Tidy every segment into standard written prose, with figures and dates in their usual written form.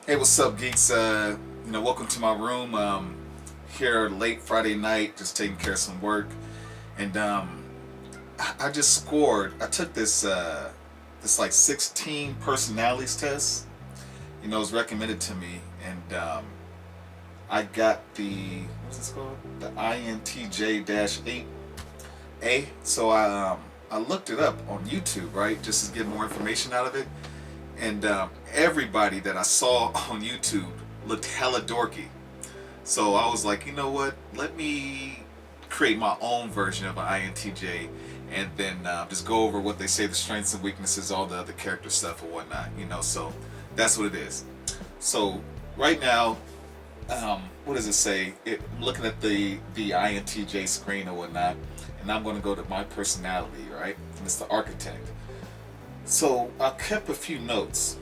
Hey, what's up, geeks? Welcome to my room. Here late Friday night, just taking care of some work, and I just scored. I took this like 16 personalities test. It was recommended to me, and I got the what's this called? The INTJ-8A. So I looked it up on YouTube, right, just to get more information out of it. And everybody that I saw on YouTube looked hella dorky. So I was like, you know what? Let me create my own version of an INTJ, and then just go over what they say, the strengths and weaknesses, all the other character stuff or whatnot. So that's what it is. So right now, what does it say? I'm looking at the INTJ screen or whatnot, and I'm going to go to my personality, right? And it's the architect. So I kept a few notes,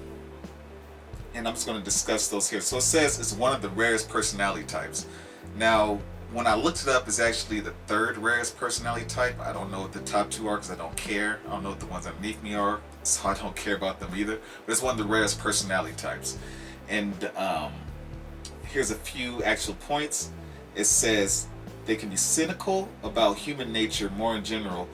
and I'm just going to discuss those here. So it says it's one of the rarest personality types. Now, when I looked it up, it's actually the third rarest personality type. I don't know what the top two are because I don't care. I don't know what the ones underneath me are, so I don't care about them either. But it's one of the rarest personality types. And here's a few actual points. It says they can be cynical about human nature more in general,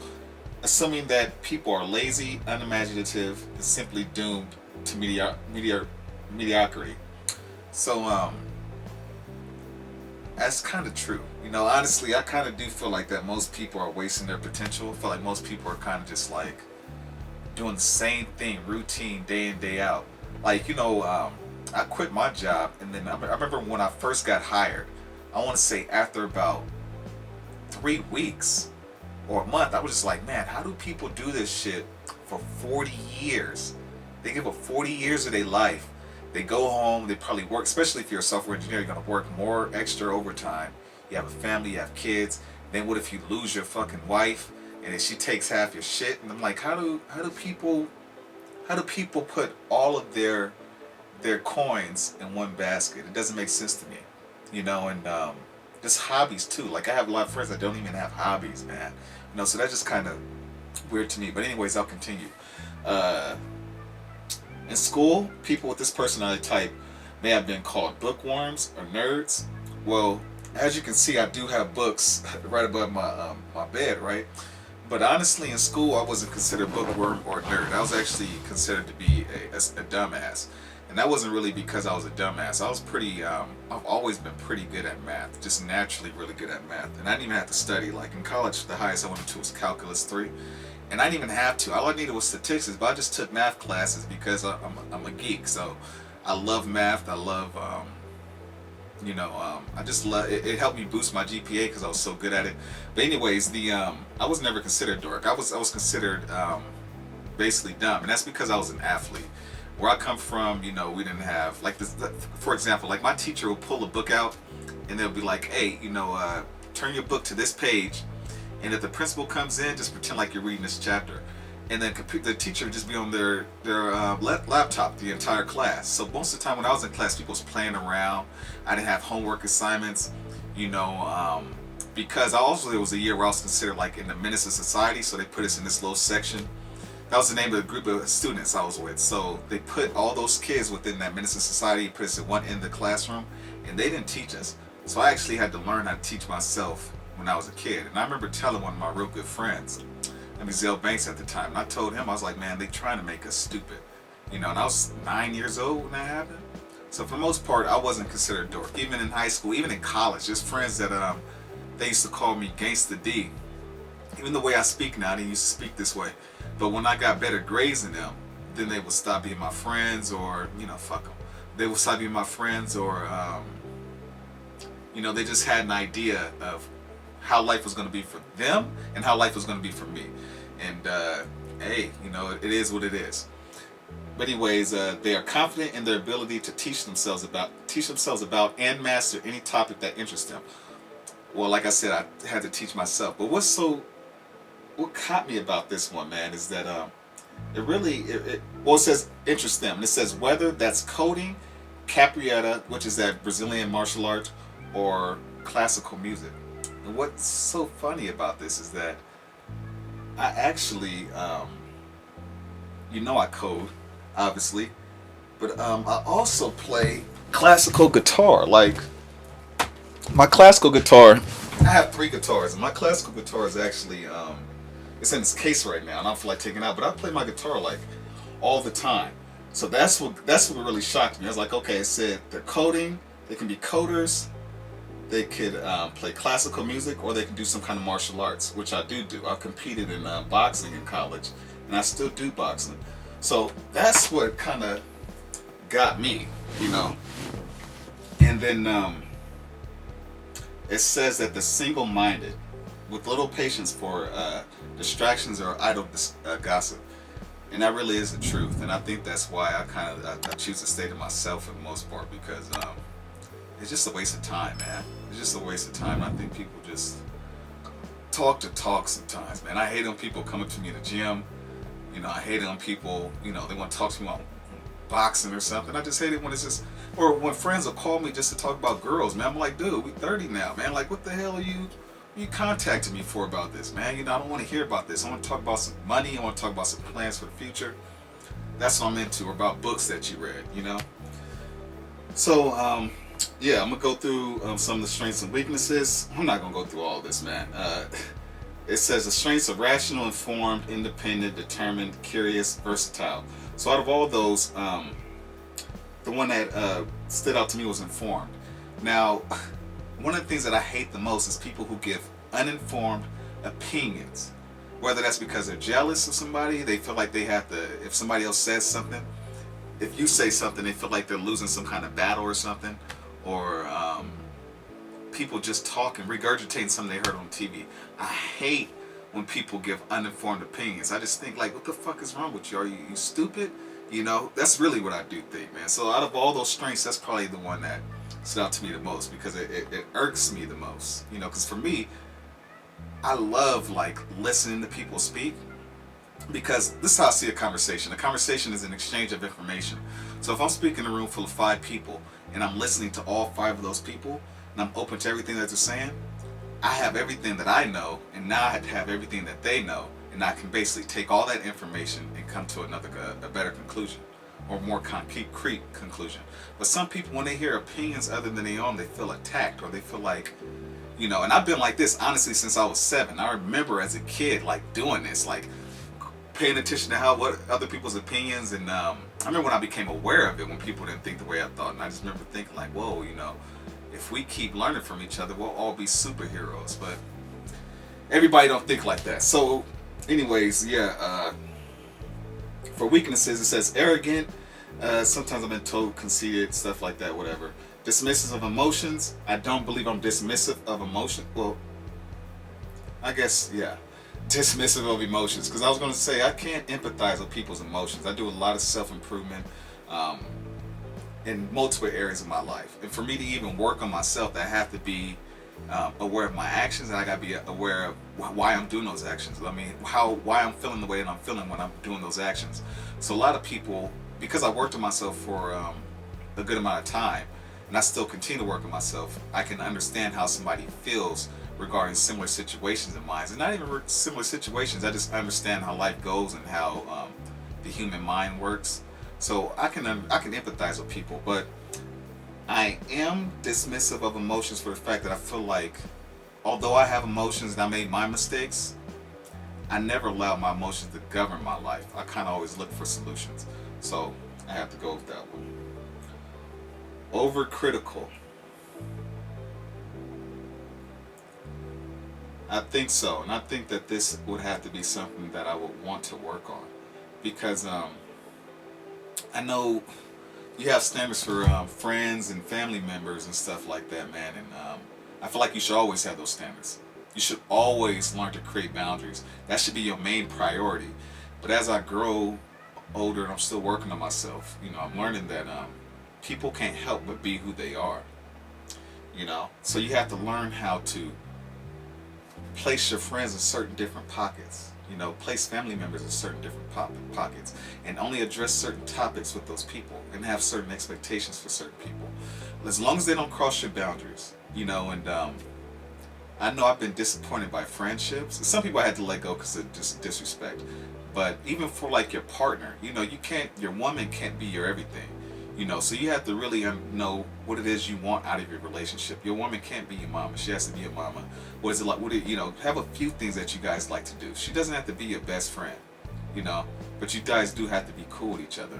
assuming that people are lazy, unimaginative, and simply doomed to mediocrity. So that's kind of true. Honestly, I kind of do feel like that most people are wasting their potential. I feel like most people are kind of just like doing the same thing, routine, day in, day out. Like, I quit my job, and then I remember when I first got hired, I want to say after about 3 weeks or a month, I was just like, man, how do people do this shit for 40 years? They give up 40 years of their life. They go home, they probably work, especially if you're a software engineer, you're going to work more extra overtime. You have a family, you have kids. Then what if you lose your fucking wife and then she takes half your shit? And I'm like, how do people put all of their coins in one basket? It doesn't make sense to me. And just hobbies too. Like, I have a lot of friends that don't even have hobbies, man. So that's just kind of weird to me. But anyways, I'll continue. Uh, in school, people with this personality type may have been called bookworms or nerds. Well, as you can see, I do have books right above my bed, right? But honestly, in school, I wasn't considered a bookworm or a nerd. I was actually considered to be a dumbass. And that wasn't really because I was a dumbass. I've always been pretty good at math, just naturally really good at math. And I didn't even have to study. Like in college, the highest I went to was Calculus 3. And I didn't even have to. All I needed was statistics, but I just took math classes because I'm a geek. So I love math. I love, I just love it. It helped me boost my GPA because I was so good at it. But anyways, I was never considered dork. I was considered basically dumb, and that's because I was an athlete. Where I come from, we didn't have like this. For example, like my teacher will pull a book out, and they'll be like, "Hey, turn your book to this page," and if the principal comes in, just pretend like you're reading this chapter, and then the teacher would just be on their laptop the entire class. So most of the time when I was in class, people was playing around. I didn't have homework assignments, you know, because it was a year where I was considered like in the menace of society, so they put us in this little section. That was the name of the group of students I was with. So they put all those kids within that menace of society, put us at one end of the classroom, and they didn't teach us. So I actually had to learn how to teach myself when I was a kid. And I remember telling one of my real good friends, I mean Zell Banks at the time, and I told him, I was like, man, they trying to make us stupid. And I was 9 years old when that happened. So for the most part, I wasn't considered a dork. Even in high school, even in college, just friends that they used to call me Gangsta D. Even the way I speak now, I didn't used to speak this way. But when I got better grades than them, then they would stop being my friends, or fuck them. They would stop being my friends, or they just had an idea of how life was going to be for them and how life was going to be for me. And hey, it is what it is. But anyways, they are confident in their ability to teach themselves about and master any topic that interests them. Well, like I said, I had to teach myself. But what caught me about this one, man, is that it says interest them. And it says whether that's coding, capoeira, which is that Brazilian martial art, or classical music. And what's so funny about this is that I actually, I code, obviously, But I also play classical guitar. Like my classical guitar, I have three guitars, and my classical guitar is actually it's in its case right now, and I don't feel like taking it out. But I play my guitar like all the time. So that's what really shocked me. I was like, okay, it said they're coding. They can be coders. They could play classical music, or they can do some kind of martial arts, which I do. I competed in boxing in college, and I still do boxing. So that's what kind of got me, you know. And then it says that the single-minded, with little patience for distractions or idle gossip, and that really is the truth. And I think that's why I choose to stay to myself for the most part, because it's just a waste of time, man. It's just a waste of time. And I think people just talk to talk sometimes, man. I hate when people come up to me in the gym. You know, I hate it when people, you know, they want to talk to me about boxing or something. I just hate it when it's just, or when friends will call me just to talk about girls, man. I'm like, dude, we 30 now, man. Like, what the hell are you contacting me for about this, man? You know, I don't want to hear about this. I want to talk about some money. I want to talk about some plans for the future. That's what I'm into, or about books that you read, you know? So, yeah, I'm going to go through some of the strengths and weaknesses. I'm not going to go through all of this, man. It says the strengths are rational, informed, independent, determined, curious, versatile. So out of all those, the one that stood out to me was informed. Now, one of the things that I hate the most is people who give uninformed opinions. Whether that's because they're jealous of somebody, they feel like they have to, if somebody else says something, if you say something, they feel like they're losing some kind of battle or something. Or people just talking, regurgitating something they heard on TV. I hate when people give uninformed opinions. I just think, like, what the fuck is wrong with you? Are you stupid? You know, that's really what I do think, man. So out of all those strengths, that's probably the one that stood out to me the most, because it irks me the most. You know, because for me, I love, like, listening to people speak, because this is how I see a conversation. A conversation is an exchange of information. So if I'm speaking in a room full of 5 people, and I'm listening to all 5 of those people, and I'm open to everything that they're saying, I have everything that I know, and now I have everything that they know, and I can basically take all that information and come to a better conclusion, or more concrete conclusion. But some people, when they hear opinions other than their own, they feel attacked, or they feel like, you know, and I've been like this, honestly, since I was 7. I remember as a kid, like, doing this, like, paying attention to what other people's opinions, and I remember when I became aware of it, when people didn't think the way I thought, and I just remember thinking, like, whoa, you know, if we keep learning from each other, we'll all be superheroes. But everybody don't think like that. So anyways, yeah, for weaknesses, it says arrogant, sometimes I've been told conceited, stuff like that, whatever. Dismissive of emotions. I don't believe I'm dismissive of emotion. Well, I guess, yeah, dismissive of emotions, because I was going to say I can't empathize with people's emotions. I do a lot of self-improvement in multiple areas of my life, and for me to even work on myself, I have to be aware of my actions, and I got to be aware of why I'm doing those actions. I mean, why I'm feeling the way that I'm feeling when I'm doing those actions. So a lot of people, because I worked on myself for a good amount of time, and I still continue to work on myself, I can understand how somebody feels regarding similar situations in mine, and not even similar situations. I just understand how life goes and how the human mind works. So I can empathize with people, but I am dismissive of emotions for the fact that I feel like, although I have emotions and I made my mistakes, I never allow my emotions to govern my life. I kind of always look for solutions. So I have to go with that one. Overcritical. I think so, and I think that this would have to be something that I would want to work on, because I know you have standards for friends and family members and stuff like that, man, and I feel like you should always have those standards. You should always learn to create boundaries. That should be your main priority. But as I grow older and I'm still working on myself, you know, I'm learning that people can't help but be who they are, you know. So you have to learn how to place your friends in certain different pockets, you know, place family members in certain different pockets, and only address certain topics with those people, and have certain expectations for certain people, as long as they don't cross your boundaries, you know. And I know I've been disappointed by friendships. Some people I had to let go because of just disrespect, but even for like your partner, you know, your woman can't be your everything. You know, so you have to really know what it is you want out of your relationship. Your woman can't be your mama. She has to be your mama. What is it like? You know, have a few things that you guys like to do. She doesn't have to be your best friend, you know, but you guys do have to be cool with each other.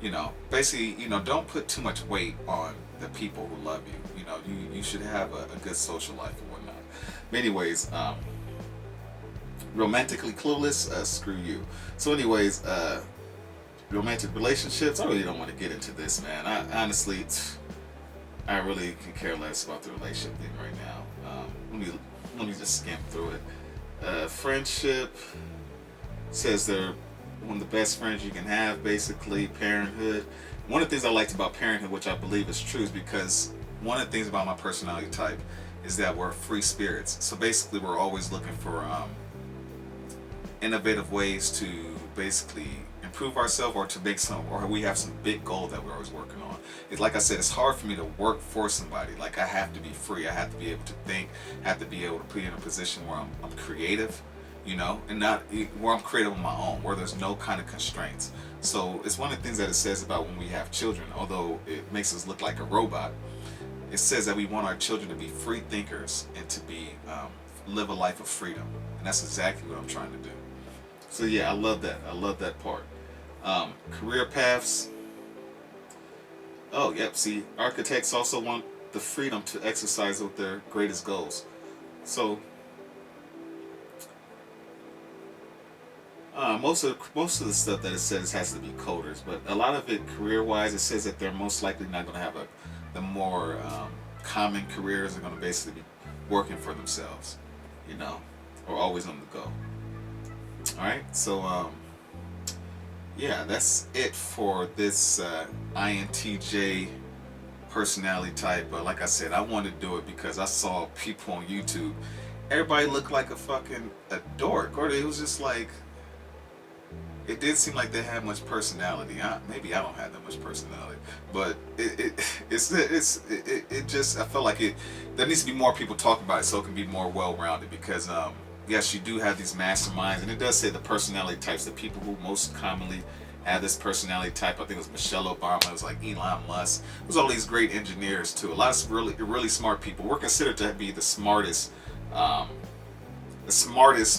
You know, basically, you know, don't put too much weight on the people who love you. You know, you should have a good social life and whatnot. But anyways, romantically clueless, screw you. So anyways, romantic relationships, I really don't want to get into this, man. I honestly, I really can care less about the relationship thing right now. Let me just skim through it. Friendship says they're one of the best friends you can have. Basically, parenthood. One of the things I liked about parenthood, which I believe is true, is because one of the things about my personality type is that we're free spirits. So basically, we're always looking for innovative ways to basically improve ourselves, or to make some, or we have some big goal that we're always working on. It's like I said, it's hard for me to work for somebody. Like, I have to be free. I have to be able to think. I have to be able to put in a position where I'm creative, you know, and not where I'm creative on my own, where there's no kind of constraints. So it's one of the things that it says about when we have children, although it makes us look like a robot. It says that we want our children to be free thinkers and to be live a life of freedom, and that's exactly what I'm trying to do. So yeah, I love that. I love that part. Career paths. Oh, yep. See, architects also want the freedom to exercise with their greatest goals. So most of the stuff that it says has to be coders, but a lot of it career wise, it says that they're most likely not going to have the more common careers are going to basically be working for themselves, you know, or always on the go. All right, so yeah, that's it for this INTJ personality type. But like I said, I wanted to do it because I saw people on YouTube. Everybody looked like a dork, or it was just like, it did seem like they had much personality. Maybe I don't have that much personality, but it just, I felt like there needs to be more people talking about it so it can be more well-rounded, because yes, you do have these masterminds, and it does say the personality types, the people who most commonly have this personality type. I think it was Michelle Obama, it was like Elon Musk. It was all these great engineers too. A lot of really smart people. We're considered to be the smartest,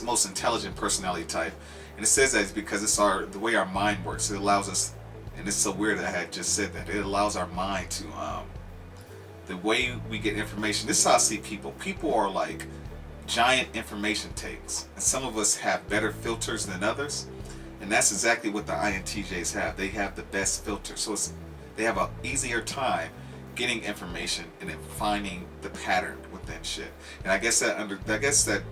most intelligent personality type. And it says that it's because it's the way our mind works. It allows us, and it's so weird that I had just said that. It allows our mind to, the way we get information. This is how I see people. People are like giant information tanks, and some of us have better filters than others, and that's exactly what the INTJs have. They have the best filter, so they have an easier time getting information and then finding the pattern within shit. And I guess that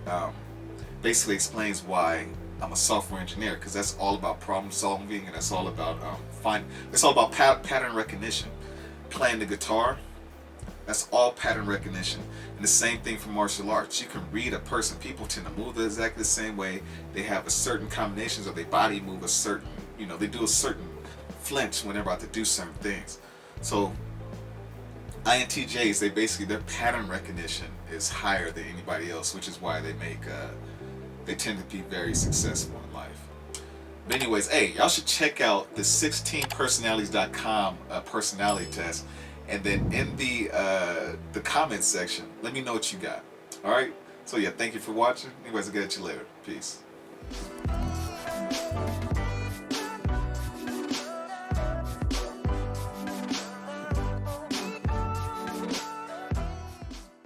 basically explains why I'm a software engineer, because that's all about problem solving, and that's all about it's all about pattern recognition. Playing the guitar, that's all pattern recognition. And the same thing for martial arts. You can read a person. People tend to move exactly the same way. They have a certain combinations of their body move a certain, you know, they do a certain flinch when they're about to do certain things. So INTJs, their pattern recognition is higher than anybody else, which is why they tend to be very successful in life. But anyways, hey, y'all should check out the 16personalities.com personality test. And then in the comments section, let me know what you got. All right. So yeah, thank you for watching. Anyways, I'll get at you later. Peace.